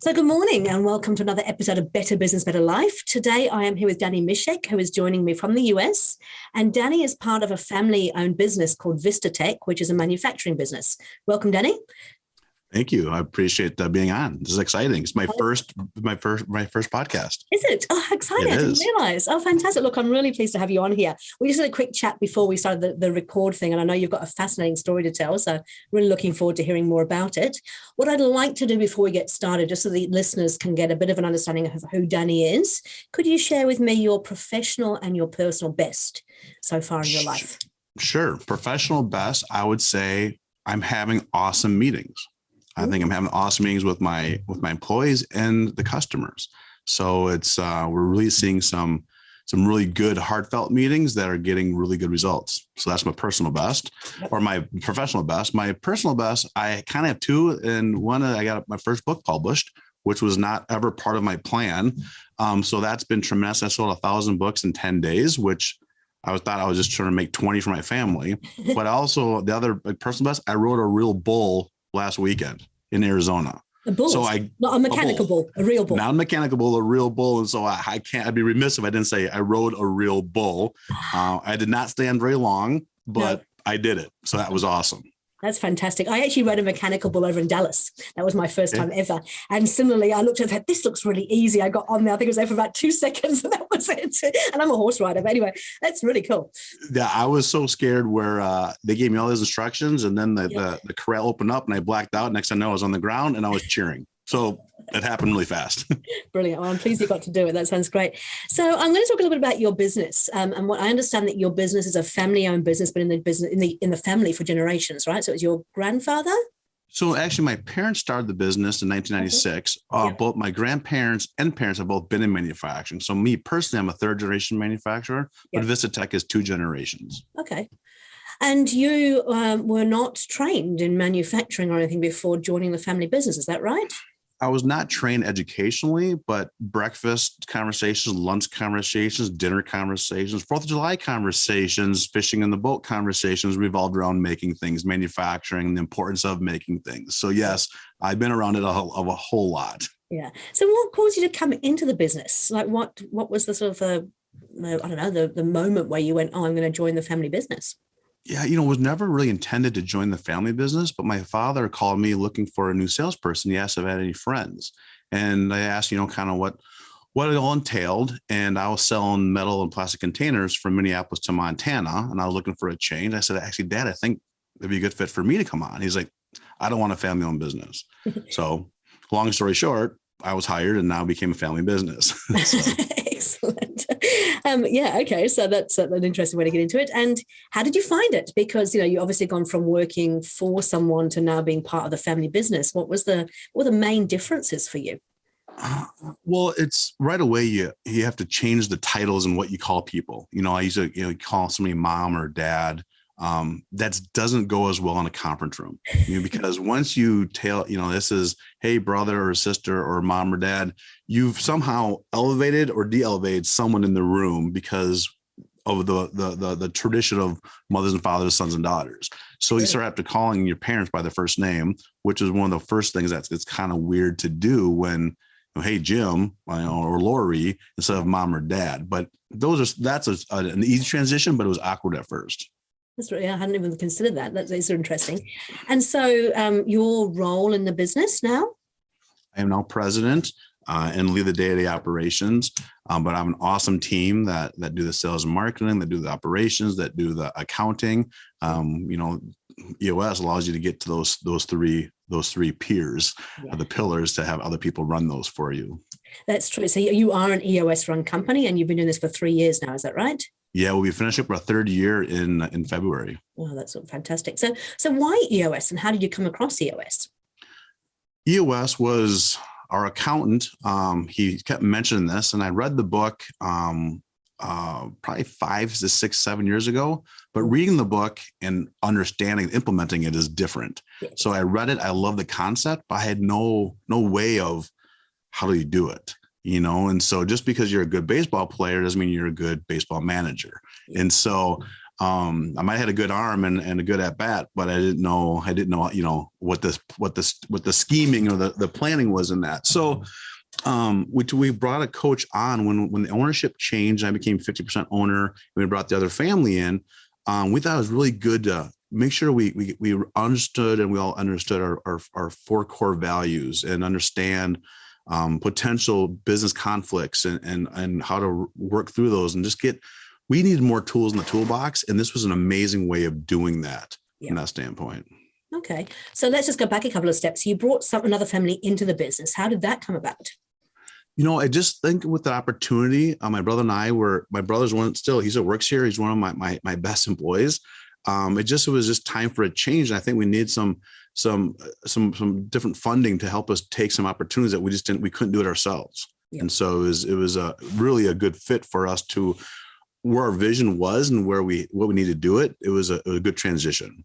So good morning and welcome to another episode of Better Business, Better Life. Today I am here with Danny Mishek, who is joining me from the US. And Danny is part of a family-owned business called VistaTek, which is a manufacturing business. Welcome, Danny. Thank you. I appreciate being on. This is exciting. It's my first podcast. Is it? Oh, exciting. I didn't realize. Oh, fantastic. Look, I'm really pleased to have you on here. We just had a quick chat before we started the record thing, and I know you've got a fascinating story to tell, so really looking forward to hearing more about it. What I'd like to do before we get started, just so the listeners can get a bit of an understanding of who Danny is, could you share with me your professional and your personal best so far in your life? Sure. Professional best, I would say I'm having awesome meetings. I think I'm having awesome meetings with my employees and the customers. So it's we're really seeing some really good heartfelt meetings that are getting really good results. So that's my personal best, or my professional best. My personal best, I kind of have two, and one, I got my first book published, which was not ever part of my plan. So that's been tremendous. I sold 1,000 books in 10 days, which I thought I was just trying to make 20 for my family. But also the other personal best, I rode a real bull last weekend in Arizona. A bull, so not a mechanical bull, a real bull. Not a mechanical bull, a real bull. And so I'd be remiss if I didn't say I rode a real bull. I did not stand very long, but I did it. So that was awesome. That's fantastic. I actually rode a mechanical bull over in Dallas. That was my first time ever. And similarly, I looked at that. This looks really easy. I got on there. I think it was there for about 2 seconds, and that was it. And I'm a horse rider. But anyway, that's really cool. Yeah, I was so scared where they gave me all those instructions, and then the corral opened up, and I blacked out. Next thing I know, I was on the ground, and I was cheering. So it happened really fast. Brilliant. Well, I'm pleased you got to do it. That sounds great. So I'm going to talk a little bit about your business. And what I understand that your business is a family-owned business, but in the family for generations, right? So it's your grandfather? So actually, my parents started the business in 1996. Both my grandparents and parents have both been in manufacturing. So me personally, I'm a third-generation manufacturer, but VistaTek is 2 generations. Okay. And you were not trained in manufacturing or anything before joining the family business, is that right? I was not trained educationally, but breakfast conversations, lunch conversations, dinner conversations, 4th of July conversations, fishing in the boat conversations revolved around making things, manufacturing, and the importance of making things. So yes, I've been around it a whole lot. Yeah. So what caused you to come into the business? Like what was the sort of, the moment where you went, oh, I'm going to join the family business? Yeah, was never really intended to join the family business, but my father called me looking for a new salesperson. He asked if I had any friends. And I asked, kind of what it all entailed. And I was selling metal and plastic containers from Minneapolis to Montana. And I was looking for a change. I said, actually, Dad, I think it'd be a good fit for me to come on. He's like, I don't want a family-owned business. So long story short, I was hired and now became a family business. Excellent. Okay. So that's an interesting way to get into it. And how did you find it? Because, you obviously gone from working for someone to now being part of the family business. What were the main differences for you? Well, it's right away. You have to change the titles and what you call people. I used to, call somebody mom or dad. That doesn't go as well in a conference room, because once you tell, this is, hey, brother or sister or mom or dad, you've somehow elevated or de-elevated someone in the room because of the tradition of mothers and fathers, sons and daughters. So you start after calling your parents by their first name, which is one of the first things it's kind of weird to do when, hey, Jim, or Lori, instead of mom or dad. But that's an easy transition, but it was awkward at first. That's right. I hadn't even considered that. That's interesting. And so your role in the business now? I am now president and lead the day-to-day operations, but I have an awesome team that do the sales and marketing, that do the operations, that do the accounting. EOS allows you to get to those three peers, the pillars, to have other people run those for you. That's true. So you are an EOS run company and you've been doing this for 3 years now. Is that right? Yeah, we'll be finishing up our 3rd year in February. Oh, that's fantastic. So why EOS and how did you come across EOS? EOS was our accountant. He kept mentioning this, and I read the book probably 5 to 6, 7 years ago. But reading the book and understanding, implementing it is different. Yes. So I read it. I love the concept, but I had no way of how do you do it. And so just because you're a good baseball player doesn't mean you're a good baseball manager. And so I might have had a good arm and a good at bat, but I didn't know, what the scheming or the planning was in that. So we brought a coach on when the ownership changed. I became 50% owner. And we brought the other family in. We thought it was really good to make sure we understood, and we all understood our 4 core values, and understand potential business conflicts and how to work through those, and we needed more tools in the toolbox. And this was an amazing way of doing that from that standpoint. Okay. So let's just go back a couple of steps. You brought another family into the business. How did that come about? I just think with the opportunity, my brother and I my brother's he works here. He's one of my best employees. It was just time for a change. And I think we need some different funding to help us take some opportunities that we couldn't do it ourselves. Yeah. And so it was really a good fit for us to where our vision was and what we need to do it. It was a good transition.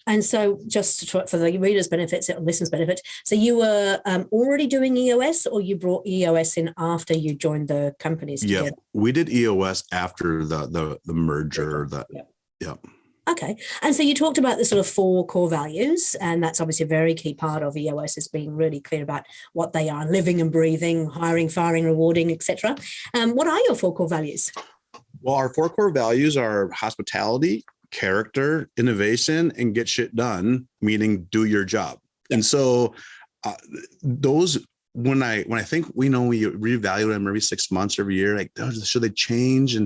And so just for the readers' benefits or listeners' benefit, so you were already doing EOS, or you brought EOS in after you joined the companies together? Yeah, we did EOS after the merger. Yeah. Okay. And so you talked about the sort of 4 core values, and that's obviously a very key part of EOS, is being really clear about what they are, living and breathing, hiring, firing, rewarding, etc. What are your 4 core values? Well, our 4 core values are hospitality, character, innovation, and get shit done, meaning do your job. Yeah. And so those, when I think we reevaluate them every 6 months, every year, like, should they change?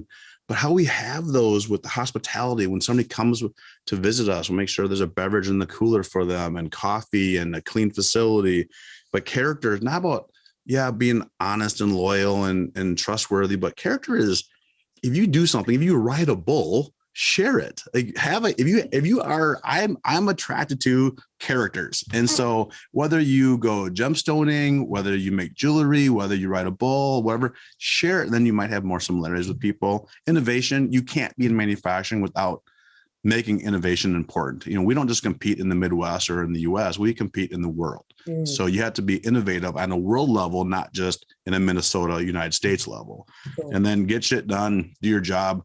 But how we have those with the hospitality, when somebody comes to visit us, we'll make sure there's a beverage in the cooler for them, and coffee, and a clean facility. But character is not about, being honest and loyal and trustworthy, but character is, if you do something, if you ride a bull, share it. Like, I'm attracted to characters. And so whether you go gemstoning, whether you make jewelry, whether you ride a bull, whatever, share it. Then you might have more similarities with people. Innovation, you can't be in manufacturing without making innovation important. We don't just compete in the Midwest or in the US, we compete in the world. So you have to be innovative on a world level, not just in a Minnesota, United States level. And then get shit done, do your job.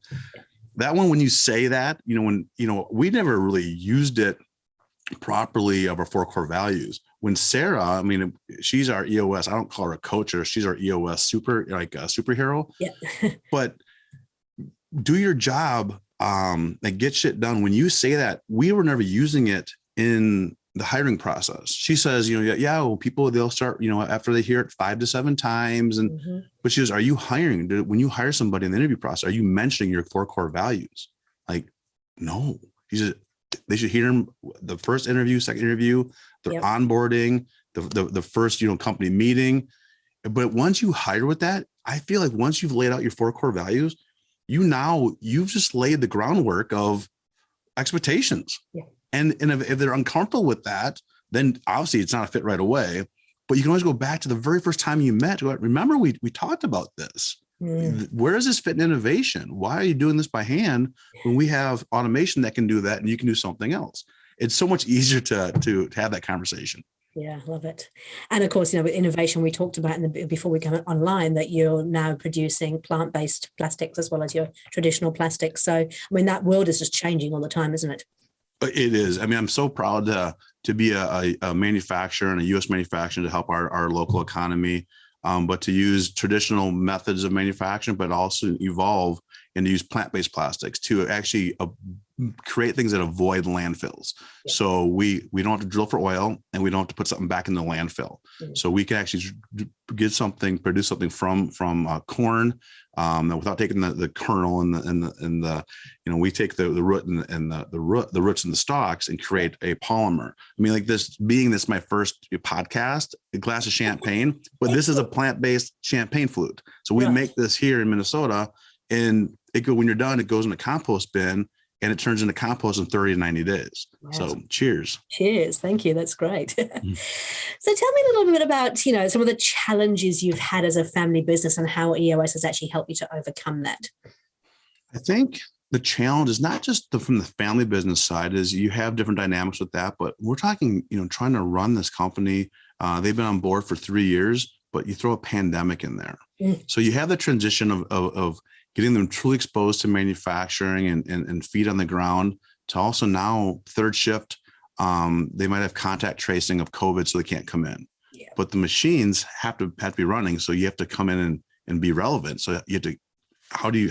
That one, when you say that, we never really used it properly of our 4 core values. When Sarah, she's our EOS, I don't call her a coach, or she's our EOS superhero. Yeah. But do your job, and get shit done. When you say that, we were never using it in the hiring process. She says, well, people, they'll start, after they hear it 5 to 7 times. And, but she goes, are you hiring? When you hire somebody in the interview process, are you mentioning your 4 core values? Like, no. She said, they should hear them the first interview, second interview, the onboarding, the first, company meeting. But once you hire with that, I feel like once you've laid out your 4 core values, you've just laid the groundwork of expectations. Yeah. And if they're uncomfortable with that, then obviously it's not a fit right away. But you can always go back to the very first time you met. Remember, we talked about this. Where does this fit in innovation? Why are you doing this by hand when we have automation that can do that, and you can do something else? It's so much easier to have that conversation. Yeah, love it. And of course, with innovation, we talked about before we come online that you're now producing plant-based plastics as well as your traditional plastics. So, that world is just changing all the time, isn't it? It is. I'm so proud to be a manufacturer and a U.S. manufacturer to help our local economy, but to use traditional methods of manufacturing, but also evolve and to use plant-based plastics to actually create things that avoid landfills. Yeah. So we don't have to drill for oil, and we don't have to put something back in the landfill. So we can actually produce something from corn without taking the kernel and the we take the root and the roots and the stalks and create a polymer. This my first podcast, a glass of champagne, but this is a plant-based champagne flute. So we make this here in Minnesota, and when you're done, it goes in a compost bin, and it turns into compost in 30 to 90 days. Wow. So cheers. Cheers. Thank you. That's great. So tell me a little bit about, some of the challenges you've had as a family business and how EOS has actually helped you to overcome that. I think the challenge is not just from the family business side, is you have different dynamics with that, but we're talking, trying to run this company. They've been on board for 3 years, but you throw a pandemic in there. So you have the transition of getting them truly exposed to manufacturing and feet on the ground, to also now third shift, they might have contact tracing of COVID, so they can't come in. Yeah. But the machines have to be running, so you have to come in and be relevant. So you have to, how do you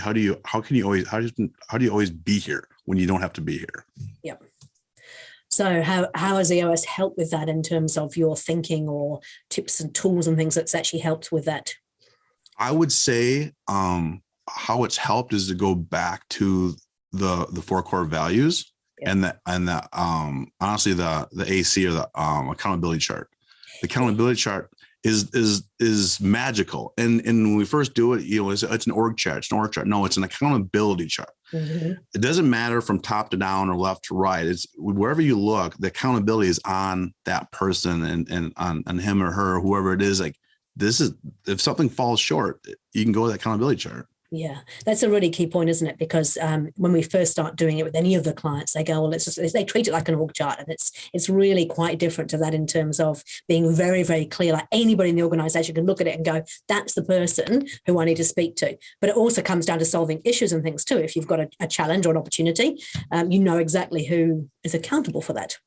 always be here when you don't have to be here? Yep. So how has EOS helped with that in terms of your thinking or tips and tools and things that's actually helped with that? I would say how it's helped is to go back to the 4 core values. Yep. and the honestly the AC, or the accountability chart. The accountability chart is magical. And when we first do it, it's an org chart. It's an org chart. No, it's an accountability chart. Mm-hmm. It doesn't matter from top to down or left to right. It's wherever you look, the accountability is on that person and on him or her, or whoever it is. Like, this is, if something falls short, you can go to that accountability chart. Yeah, that's a really key point, isn't it? Because when we first start doing it with any of the clients, they go, well, they treat it like an org chart, and it's really quite different to that in terms of being very, very clear. Like, anybody in the organization can look at it and go, that's the person who I need to speak to. But it also comes down to solving issues and things too. If you've got a challenge or an opportunity, you know exactly who is accountable for that.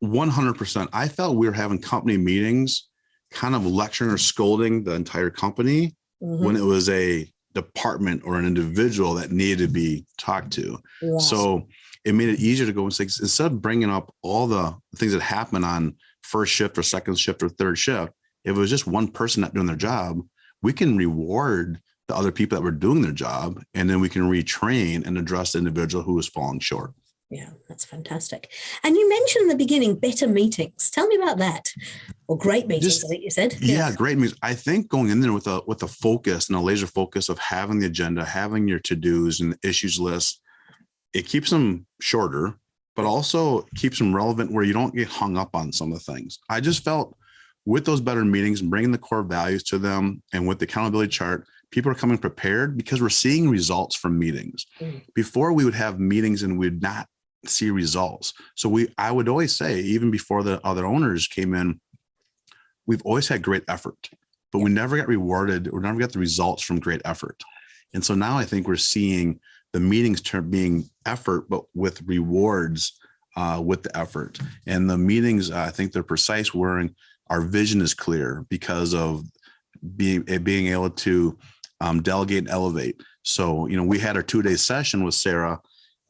100%. I felt we were having company meetings, kind of lecturing or scolding the entire company, mm-hmm. when it was a department or an individual that needed to be talked to. Right. So it made it easier to go and say, instead of bringing up all the things that happen on first shift or second shift or third shift, if it was just one person not doing their job, we can reward the other people that were doing their job, and then we can retrain and address the individual who was falling short. Yeah, that's fantastic. And you mentioned in the beginning, better meetings. Tell me about that. Or great meetings, I think you said. Yeah, great meetings. I think going in there with a focus and a laser focus of having the agenda, having your to-dos and issues list, it keeps them shorter, but also keeps them relevant where you don't get hung up on some of the things. I just felt with those better meetings and bringing the core values to them, and with the accountability chart, people are coming prepared because we're seeing results from meetings. Before, we would have meetings and we'd not see results. So I would always say, even before the other owners came in, we've always had great effort, but we never got rewarded or never got the results from great effort. And so now I think we're seeing the meetings being effort, but with rewards with the effort. And the meetings, I think they're precise, where our vision is clear because of being able to delegate and elevate. So, we had our 2-day session with Sarah,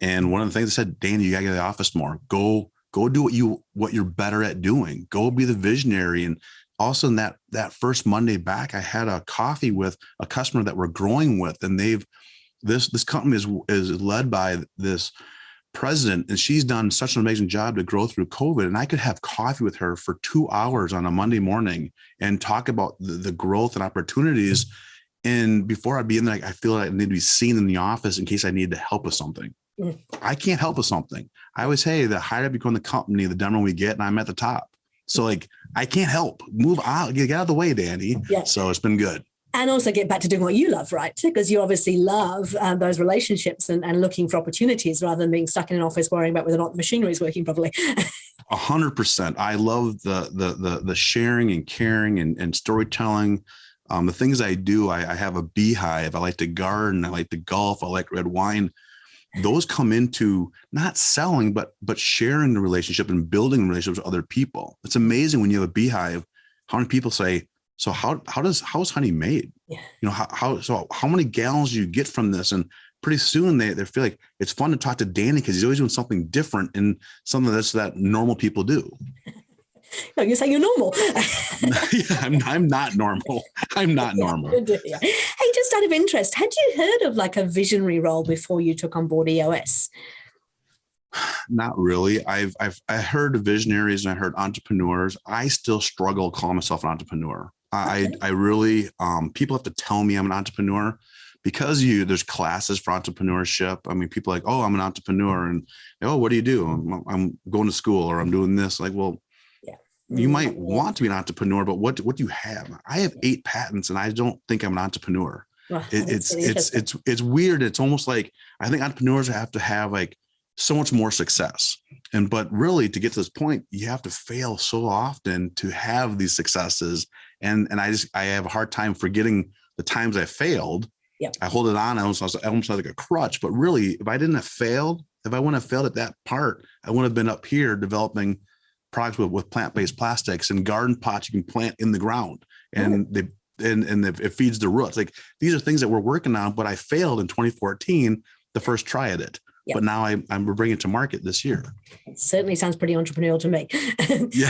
and one of the things I said, Danny, you gotta get to the office more. Go do what you're better at doing. Go be the visionary. And also in that first Monday back, I had a coffee with a customer that we're growing with, and this company is led by this president, and she's done such an amazing job to grow through COVID. And I could have coffee with her for 2 hours on a Monday morning and talk about the growth and opportunities. And before I'd be in there, I feel like I need to be seen in the office in case I need to help with something. I can't help with something. I always say, the higher up you go in the company, the dumber we get, and I'm at the top. So I can't help. Move out, get out of the way, Danny. Yeah. So it's been good. And also get back to doing what you love, right? Because you obviously love those relationships and looking for opportunities rather than being stuck in an office worrying about whether or not the machinery is working properly. 100%. I love the sharing and caring and storytelling. The things I do, I have a beehive. I like to garden. I like to golf. I like red wine. Those come into not selling, but sharing the relationship and building relationships with other people. It's amazing when you have a beehive, how many people say, so how's honey made? Yeah. How many gallons do you get from this? And pretty soon they feel like it's fun to talk to Danny because he's always doing something different and something that normal people do. No, you're saying you're normal. Yeah, I'm not normal. I'm not normal. Yeah. Hey, just out of interest, had you heard of like a visionary role before you took on board EOS? Not really. I heard of visionaries and I heard entrepreneurs. I still struggle calling myself an entrepreneur. Okay. I really, people have to tell me I'm an entrepreneur because there's classes for entrepreneurship. I mean, people are like, oh, I'm an entrepreneur. And, oh, what do you do? I'm going to school or I'm doing this. Like, well, you might want to be an entrepreneur, but what do you have? I have 8 patents and I don't think I'm an entrepreneur. Well, it's weird. It's almost like, I think entrepreneurs have to have like so much more success. But really to get to this point, you have to fail so often to have these successes. And I have a hard time forgetting the times I failed Yeah. I hold it on. I almost like a crutch, but really, if I wouldn't have failed at that part, I wouldn't have been up here developing products with plant-based plastics and garden pots you can plant in the ground, and it feeds the roots. Like, these are things that we're working on, but I failed in 2014, the first try at it. Yep. But now we're bringing it to market this year. It certainly sounds pretty entrepreneurial to me. Yeah,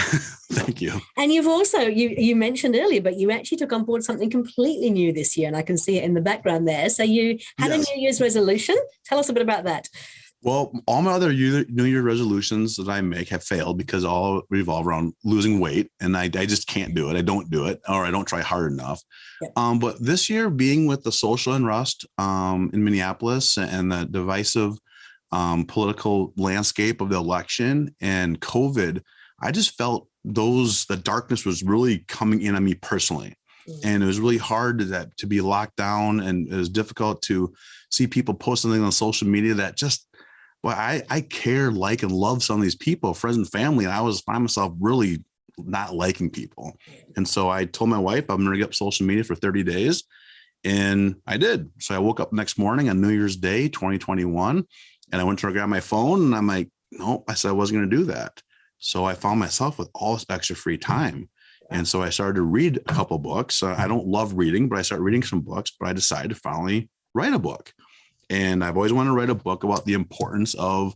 thank you. And you've also, you mentioned earlier, but you actually took on board something completely new this year, and I can see it in the background there. So you had a New Year's resolution. Tell us a bit about that. Well, all my other New Year resolutions that I make have failed because all revolve around losing weight, and I just can't do it. I don't do it, or I don't try hard enough. Yep. But this year, being with the social unrest in Minneapolis and the divisive political landscape of the election and COVID, I just felt the darkness was really coming in on me personally. And it was really hard to be locked down, and it was difficult to see people post something on social media that just, well, I care, like, and love some of these people, friends and family, and I was find myself really not liking people. And so I told my wife I'm going to give up social media for 30 days, and I did. So I woke up next morning on New Year's Day, 2021, and I went to grab my phone, and I'm like, no, I said I wasn't going to do that. So I found myself with all this extra free time. And so I started to read a couple books. I don't love reading, but I started reading some books, but I decided to finally write a book. And I've always wanted to write a book about the importance of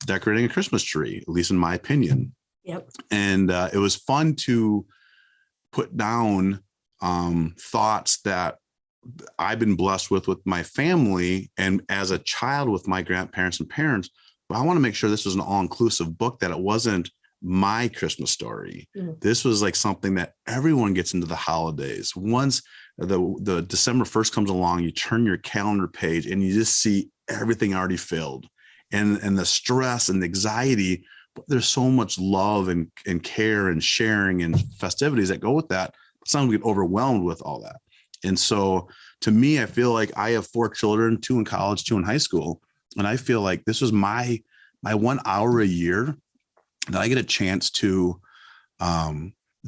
decorating a Christmas tree, at least in my opinion. Yep. And it was fun to put down thoughts that I've been blessed with my family, and as a child with my grandparents and parents. But I want to make sure this was an all-inclusive book, that it wasn't my Christmas story. This was like something that everyone gets into the holidays. Once the December 1st comes along, you turn your calendar page and you just see everything already filled, and the stress and the anxiety, but there's so much love and care and sharing and festivities that go with that. Some get overwhelmed with all that. And so to me, I feel like I have 4 children, 2 in college, 2 in high school. And I feel like this was my 1 hour a year that I get a chance to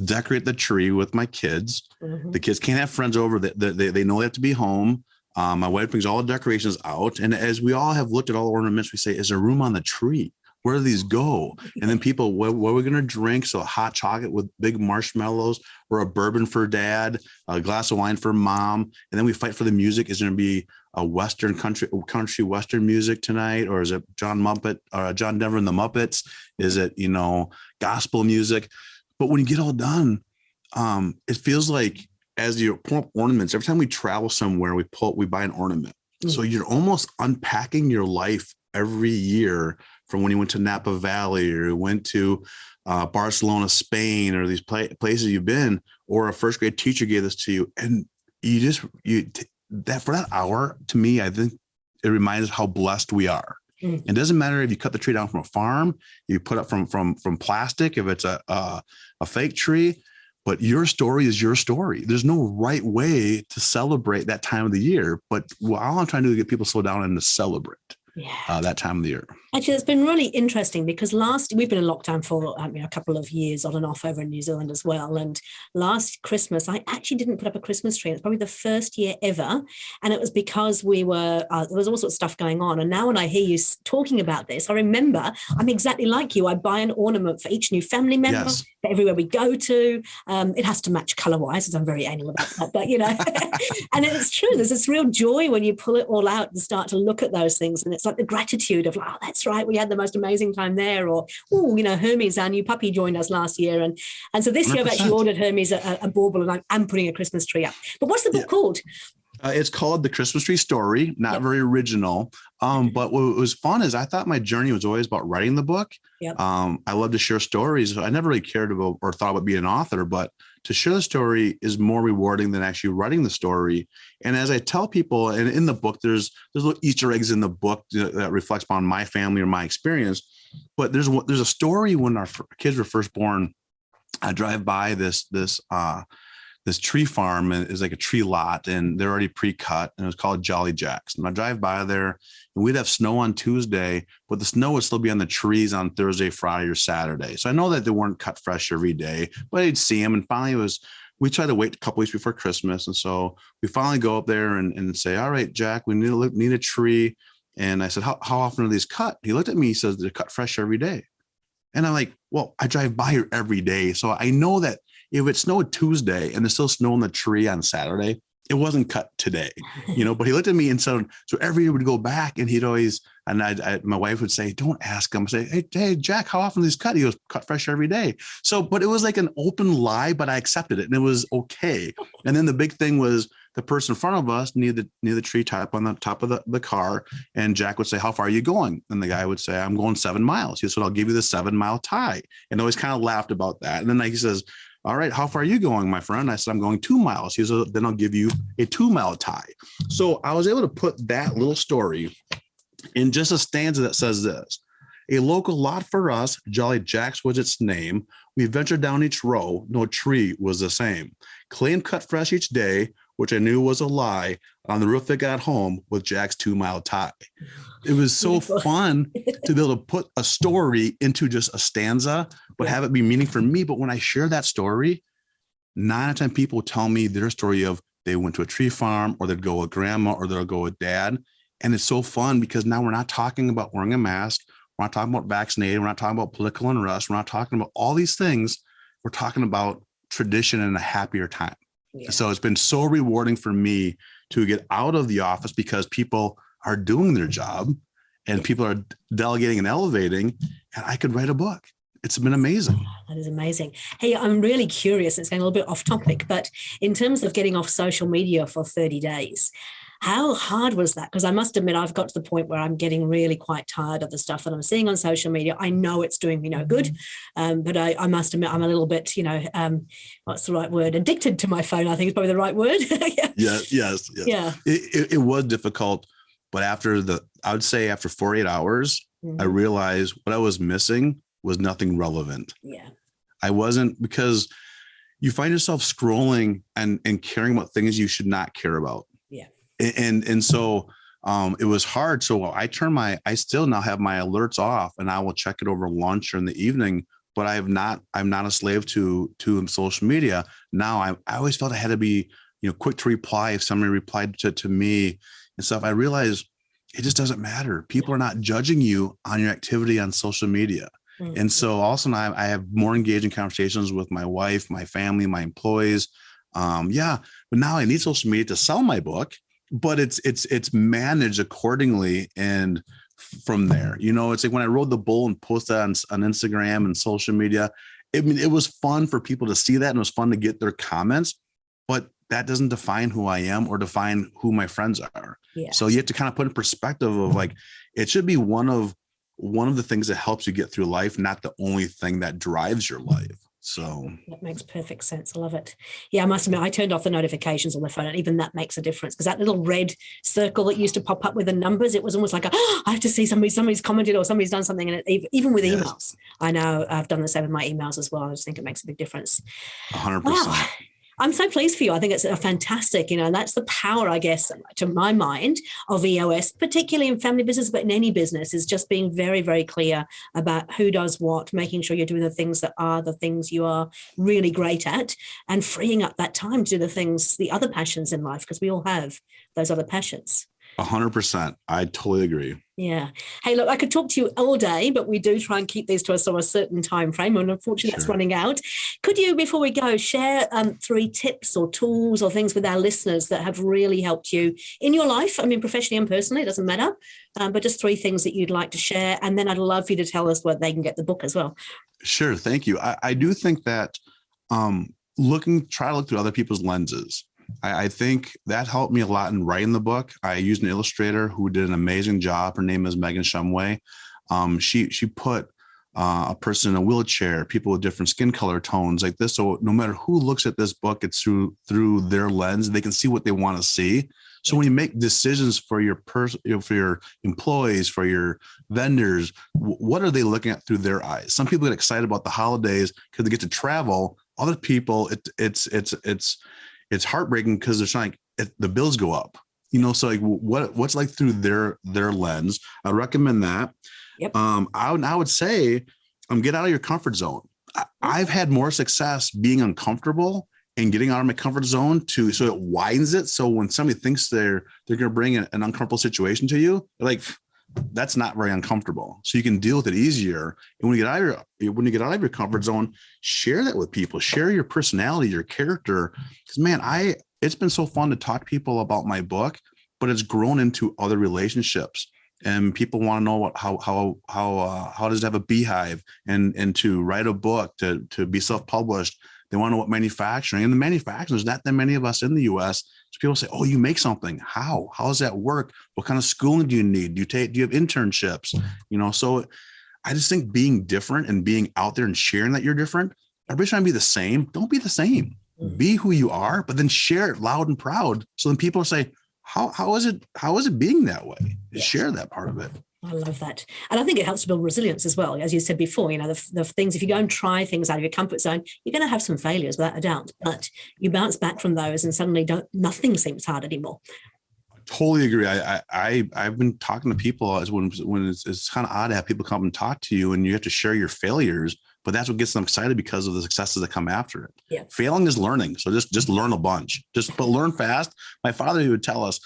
decorate the tree with my kids. Mm-hmm. The kids can't have friends over. They know they have to be home. My wife brings all the decorations out. And as we all have looked at all the ornaments, we say, is there room on the tree? Where do these go? And then people, what are we going to drink? So a hot chocolate with big marshmallows, or a bourbon for dad, a glass of wine for mom. And then we fight for the music. Is there going to be a Western country Western music tonight? Or is it John Denver and the Muppets? Is it, gospel music? But when you get all done, it feels like, as you pull up ornaments, every time we travel somewhere, we buy an ornament. Mm-hmm. So you're almost unpacking your life every year, from when you went to Napa Valley, or you went to Barcelona, Spain, or these places you've been, or a first grade teacher gave this to you. And that for that hour, to me, I think it reminds us how blessed we are. Mm. It doesn't matter if you cut the tree down from a farm, you put up from plastic, if it's a fake tree, but your story is your story. There's no right way to celebrate that time of the year, but all I'm trying to do is get people to slow down and to celebrate. That time of the year. Actually, it's been really interesting, because we've been in lockdown for a couple of years on and off over in New Zealand as well. And last Christmas, I actually didn't put up a Christmas tree. It's probably the first year ever. And it was because there was all sorts of stuff going on. And now when I hear you talking about this, I remember I'm exactly like you. I buy an ornament for each new family member. Yes. For everywhere we go to. It has to match color-wise, as I'm very anal about that. But, and it's true. There's this real joy when you pull it all out and start to look at those things. And it's like the gratitude of, oh, that's right, we had the most amazing time there. Or, Hermes, our new puppy, joined us last year. And so this 100%. Year I've actually ordered Hermes a bauble, and I'm putting a Christmas tree up. But what's the book called? It's called The Christmas Tree Story, not very original. But what was fun is I thought my journey was always about writing the book. Yep. I love to share stories. I never really cared about or thought about being an author, but to share the story is more rewarding than actually writing the story. And as I tell people, and in the book, there's little Easter eggs in the book that reflects upon my family or my experience. But there's a story when our kids were first born. I drive by this tree farm, and it's like a tree lot, and they're already pre-cut, and it was called Jolly Jacks. And I drive by there, and we'd have snow on Tuesday, but the snow would still be on the trees on Thursday, Friday, or Saturday. So I know that they weren't cut fresh every day, but I'd see them. And finally it was we try to wait a couple weeks before Christmas. And so we finally go up there and say, all right, Jack, we need a tree. And I said, how often are these cut? He looked at me, he says, they're cut fresh every day. And I'm like, well, I drive by here every day. So I know that if it snowed Tuesday and there's still snow in the tree on Saturday, it wasn't cut today, but he looked at me and said, so every year we'd go back and he'd always, and my wife would say, don't ask him, say, hey, Jack, how often is this cut? He goes, cut fresh every day. So, but it was like an open lie, but I accepted it and it was okay. And then the big thing was the person in front of us near the tree top on the top of the car. And Jack would say, how far are you going? And the guy would say, I'm going 7 miles. He said, I'll give you the 7-mile tie. And always kind of laughed about that. And then he says, all right, how far are you going, my friend? I said, I'm going 2 miles. He said, then I'll give you a 2-mile tie. So I was able to put that little story in just a stanza that says this: a local lot for us, Jolly Jack's was its name. We ventured down each row, no tree was the same. Claim cut fresh each day, which I knew was a lie. On the roof that got home with Jack's 2-mile tie. It was so fun to be able to put a story into just a stanza, but have it be meaning for me. But when I share that story, 9 out of 10 people tell me their story of they went to a tree farm, or they'd go with grandma, or they'll go with dad. And it's so fun because now we're not talking about wearing a mask. We're not talking about vaccinated. We're not talking about political unrest. We're not talking about all these things. We're talking about tradition and a happier time. Yeah. So it's been so rewarding for me to get out of the office because people are doing their job and people are delegating and elevating, and I could write a book. It's been amazing. That is amazing. Hey, I'm really curious. It's going a little bit off topic, but in terms of getting off social media for 30 days, how hard was that? Because I must admit, I've got to the point where I'm getting really quite tired of the stuff that I'm seeing on social media. I know it's doing me no good, but I must admit I'm a little bit, what's the right word? Addicted to my phone, I think is probably the right word. Yes. Yeah. It was difficult, but I would say after 48 hours, I realized what I was missing was nothing relevant. Yeah. I wasn't, because you find yourself scrolling and caring about things you should not care about. Yeah. And so it was hard. So I still now have my alerts off, and I will check it over lunch or in the evening, but I'm not a slave to social media. Now I always felt I had to be, quick to reply if somebody replied to me and stuff. I realized it just doesn't matter. People are not judging you on your activity on social media. Mm-hmm. And so also now I have more engaging conversations with my wife, my family, my employees. But now I need social media to sell my book, but it's managed accordingly. And from there, it's like when I rode the bull and posted on Instagram and social media, it was fun for people to see that, and it was fun to get their comments, but that doesn't define who I am or define who my friends are. Yeah. So you have to kind of put in perspective of like, it should be one of the things that helps you get through life, not the only thing that drives your life. So that makes perfect sense. I love it. Yeah, I must admit, I turned off the notifications on the phone, and even that makes a difference, because that little red circle that used to pop up with the numbers, it was almost like, I have to see somebody's commented or somebody's done something. And even with emails, I know I've done the same with my emails as well. I just think it makes a big difference. 100%. Wow. I'm so pleased for you. I think it's a fantastic, and that's the power, I guess, to my mind, of EOS, particularly in family business, but in any business, is just being very, very clear about who does what, making sure you're doing the things that are the things you are really great at, and freeing up that time to do the things, the other passions in life, because we all have those other passions. 100%. I totally agree. Yeah. Hey, look, I could talk to you all day, but we do try and keep these to a certain time frame, and unfortunately that's running out. Could you, before we go, share 3 tips or tools or things with our listeners that have really helped you in your life? I mean, professionally and personally, it doesn't matter, but just 3 things that you'd like to share. And then I'd love for you to tell us where they can get the book as well. Sure. Thank you. I do think that try to look through other people's lenses. I think that helped me a lot in writing the book. I used an illustrator who did an amazing job. Her name is Megan Shumway. She put a person in a wheelchair, people with different skin color tones like this. So no matter who looks at this book, it's through their lens. They can see what they want to see. So when you make decisions for your for your employees, for your vendors, what are they looking at through their eyes? Some people get excited about the holidays because they get to travel. Other people, it's heartbreaking because they're trying, the bills go up, so like what's like through their lens. I recommend that. Yep. I would say, get out of your comfort zone. I've had more success being uncomfortable and getting out of my comfort zone so it widens it. So when somebody thinks they're going to bring an uncomfortable situation to you, they're like, that's not very uncomfortable. So you can deal with it easier. And when you get out of your comfort zone, share that with people, share your personality, your character. Because man, it's been so fun to talk to people about my book, but it's grown into other relationships. And people want to know how does it have a beehive and to write a book, to be self-published. They want to know what manufacturing, and the manufacturing, there's not that many of us in the US. So people say, oh, you make something. How does that work? What kind of schooling do you need? Do you have internships? So I just think being different and being out there and sharing that you're different, everybody's trying to be the same. Don't be the same. Be who you are, but then share it loud and proud. So then people say, how is it being that way? Yes. Share that part of it. I love that. And I think it helps to build resilience as well. As you said before, the things, if you go and try things out of your comfort zone, you're going to have some failures without a doubt, but you bounce back from those and suddenly nothing seems hard anymore. Totally agree. I've been talking to people when it's kind of odd to have people come and talk to you and you have to share your failures, but that's what gets them excited because of the successes that come after it. Yeah. Failing is learning. So just learn a bunch, but learn fast. My father, he would tell us,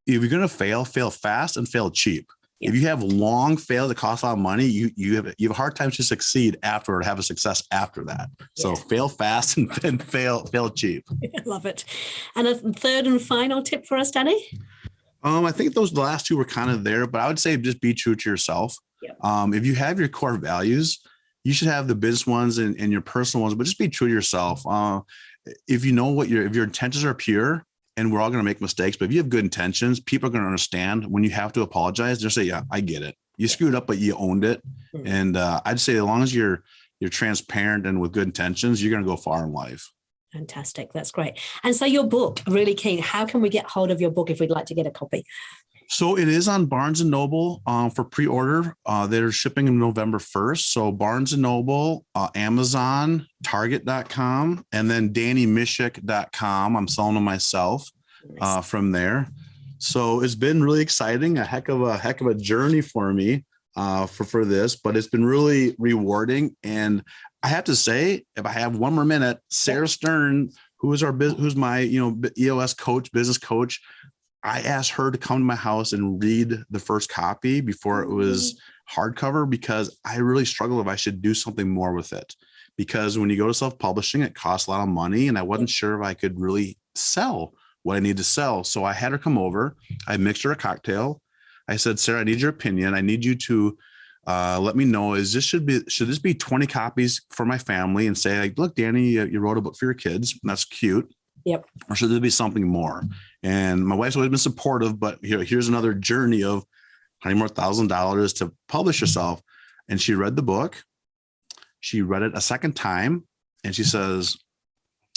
if you're going to fail fast and fail cheap. Yeah. If you have long fails that cost a lot of money, you have a hard time to succeed after or have a success after that. So yeah. Fail fast and fail cheap. I love it. And a third and final tip for us, Danny? I think the last two were kind of there, but I would say just be true to yourself. Yeah. If you have your core values, you should have the business ones and your personal ones, but just be true to yourself. If you know if your intentions are pure, and we're all going to make mistakes, but if you have good intentions, people are going to understand when you have to apologize. They'll say, yeah, I get it. You screwed up, but you owned it. Mm-hmm. And I'd say as long as you're transparent and with good intentions, you're going to go far in life. Fantastic. That's great. And so your book, really keen. How can we get hold of your book if we'd like to get a copy? So it is on Barnes & Noble for pre-order. They're shipping in November 1st. So Barnes & Noble, Amazon, Target.com, and then DannyMishek.com. I'm selling them myself from there. So it's been really exciting, a heck of a journey for me for this, but it's been really rewarding. And I have to say, if I have one more minute, Sarah Stern, who's my EOS coach, business coach, I asked her to come to my house and read the first copy before it was hardcover, because I really struggle if I should do something more with it. Because when you go to self-publishing, it costs a lot of money, and I wasn't sure if I could really sell what I need to sell. So I had her come over. I mixed her a cocktail. I said, Sarah, I need your opinion. I need you to let me know, should this be 20 copies for my family, and say, like, look, Danny, you wrote a book for your kids, and that's cute. Yep. Or should there be something more? And my wife's always been supportive, but here's another journey of $100 more thousand to publish yourself. And she read the book. She read it a second time, and she says,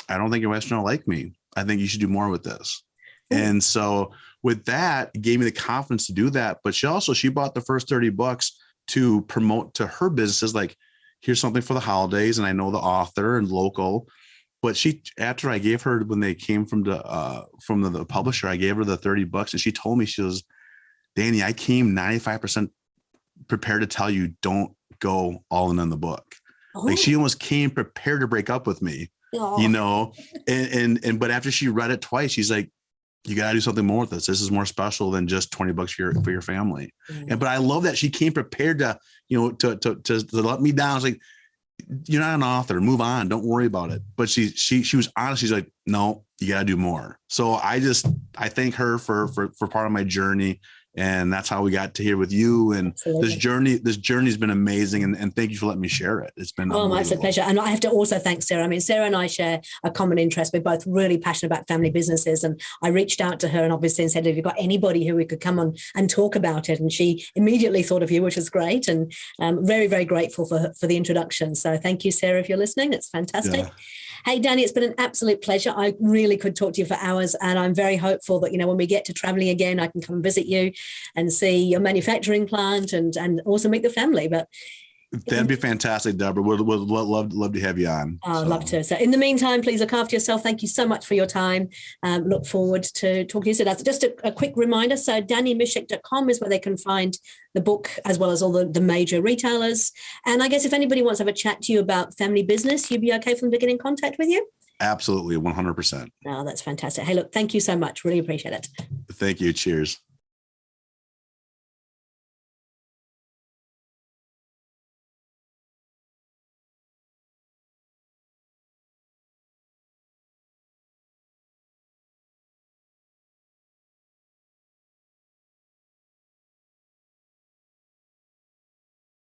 I don't think your wife's going to like me. I think you should do more with this. And so with that, it gave me the confidence to do that. But she bought the first 30 books to promote to her businesses, like, here's something for the holidays. And I know the author and local. But after I gave her, when they came from the publisher, I gave her the 30 bucks, and she told me, she goes, Danny, I came 95% prepared to tell you, don't go all in on the book. Oh. Like, she almost came prepared to break up with me, but after she read it twice, she's like, you got to do something more with this. This is more special than just 20 bucks for your family. Mm. But I love that she came prepared to let me down. I was like, you're not an author, move on, don't worry about it. But she was honest. She's like, no, you got to do more. So I thank her for part of my journey. And that's how we got to here with you. And Absolutely. this journey's been amazing. And thank you for letting me share it. It's been my absolute pleasure. And I have to also thank Sarah. I mean, Sarah and I share a common interest. We're both really passionate about family businesses. And I reached out to her and obviously said, have you got anybody who we could come on and talk about it? And she immediately thought of you, which was great. And very, very grateful for the introduction. So thank you, Sarah, if you're listening. It's fantastic. Yeah. Hey, Danny, it's been an absolute pleasure. I really could talk to you for hours, and I'm very hopeful that, when we get to traveling again, I can come visit you and see your manufacturing plant and also meet the family. But that'd be fantastic, Deborah. We'd love to have you on. I'd love to. So in the meantime, please look after yourself. Thank you so much for your time. Look forward to talking to you soon. Just a quick reminder. So DannyMishek.com is where they can find the book, as well as all the major retailers. And I guess if anybody wants to have a chat to you about family business, you'd be okay for them to get in contact with you? Absolutely, 100%. Oh, that's fantastic. Hey, look, thank you so much. Really appreciate it. Thank you. Cheers.